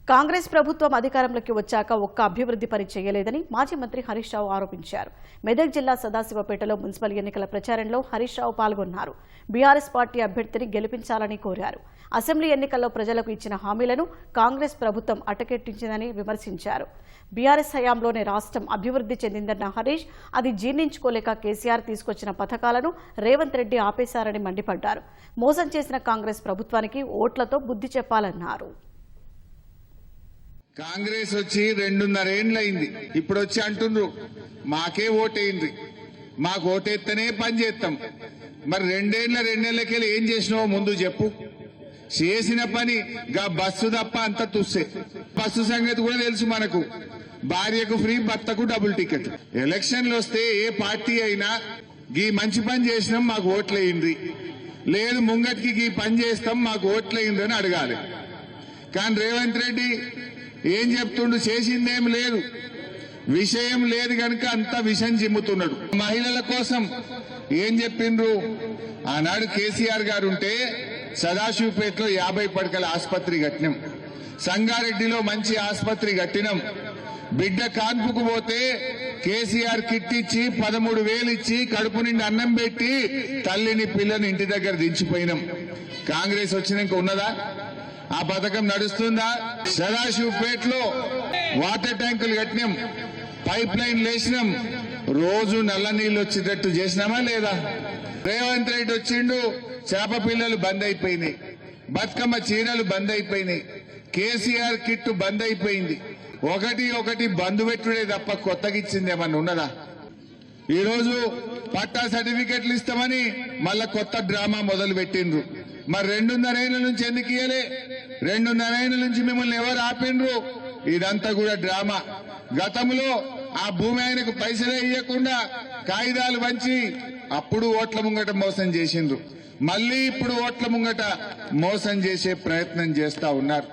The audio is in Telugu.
కాంగ్రెస్ ప్రభుత్వం అధికారంలోకి వచ్చాక ఒక్క అభివృద్ధి పని చేయలేదని మాజీ మంత్రి హరీష్ రావు ఆరోపించారు. మెదక్ జిల్లా సదాశివపేటలో మున్సిపల్ ఎన్నికల ప్రచారంలో హరీష్ రావు పాల్గొన్నారు. బీఆర్ఎస్ పార్టీ అభ్యర్థిని గెలిపించాలని కోరారు. అసెంబ్లీ ఎన్నికల్లో ప్రజలకు ఇచ్చిన హామీలను కాంగ్రెస్ ప్రభుత్వం అటకెట్టించిందని విమర్శించారు. బీఆర్ఎస్ హయాంలోనే రాష్ట్రం అభివృద్ధి చెందిందన్న హరీష్ అది జీర్ణించుకోలేక కేసీఆర్ తీసుకొచ్చిన పథకాలను రేవంత్ రెడ్డి ఆపేశారని మండిపడ్డారు. మోసం చేసిన కాంగ్రెస్ ప్రభుత్వానికి ఓట్లతో బుద్ధి చెప్పాలన్నారు. కాంగ్రెస్ వచ్చి 2.5 ఏళ్లయింది. ఇప్పుడు వచ్చి అంటుండ్రు మాకే ఓటేయండి, మాకు ఓటేస్తేనే పని చేస్తాం. మరి 2 నెలలకెళ్ళి ఏం చేసినావో ముందు చెప్పు. చేసిన పని గా బస్సు తప్ప అంత తుస్సే. బస్సు సంగతి కూడా తెలుసు మనకు. భార్యకు ఫ్రీ, భర్తకు డబుల్ టికెట్. ఎలక్షన్లు వస్తే ఏ పార్టీ అయినా గీ మంచి పని చేసినాం మాకు ఓట్లేయండి, లేదు ముంగటికి గీ పని చేస్తాం మాకు ఓట్లేయండి అని అడగాలి. కానీ రేవంత్ రెడ్డి ఏం చెప్తుండు? చేసిందేం లేదు, విషయం లేదు కనుక అంత విషం చిమ్ముతున్నాడు. మహిళల కోసం ఏం చెప్పిండ్రు? ఆనాడు కేసీఆర్ గారు ఉంటే సదాశివపేటలో 50 పడకల ఆసుపత్రి కట్టినాం, సంగారెడ్డిలో మంచి ఆసుపత్రి కట్టినాం. బిడ్డ కాన్పుకు పోతే కేసీఆర్ కిట్ ఇచ్చి 13,000 ఇచ్చి కడుపు నిండి అన్నం పెట్టి తల్లిని పిల్లని ఇంటి దగ్గర దించిపోయినాం. కాంగ్రెస్ వచ్చినాక ఉన్నదా? ఆ పథకం నడుస్తుందా? సదాశివపేటలో వాటర్ ట్యాంకులు కట్టినాం, పైప్ లైన్ లేచినాం, రోజు నల్ల నీళ్లు వచ్చేటట్టు చేసినామా లేదా? రేవంత్ రెడ్డి వచ్చిండు, చేప పిల్లలు బంద్ అయిపోయినాయి, బతుకమ్మ చీరలు బంద్ అయిపోయినాయి, కేసీఆర్ కిట్ బంద్ అయిపోయింది. ఒకటి బంద్ పెట్టుడే తప్ప కొత్తగా ఇచ్చింది ఏమన్నా ఉన్నదా? ఈ రోజు పట్టా సర్టిఫికెట్లు ఇస్తామని మళ్ళా కొత్త డ్రామా మొదలు పెట్టిండ్రు. మరి 2.5 ఏళ్ల నుంచి ఎందుకు ఇయ్యలే? 2.5 ఏళ్ల నుంచి మిమ్మల్ని ఎవరు ఆపిండ్రు? ఇదంతా కూడా డ్రామా. గతంలో ఆ భూమి ఆయనకు పైసలే ఇవ్వకుండా కాగితాలు వంచి అప్పుడు ఓట్ల ముంగట మోసం చేసిండ్రు. మళ్లీ ఇప్పుడు ఓట్ల ముంగట మోసం చేసే ప్రయత్నం చేస్తా ఉన్నారు.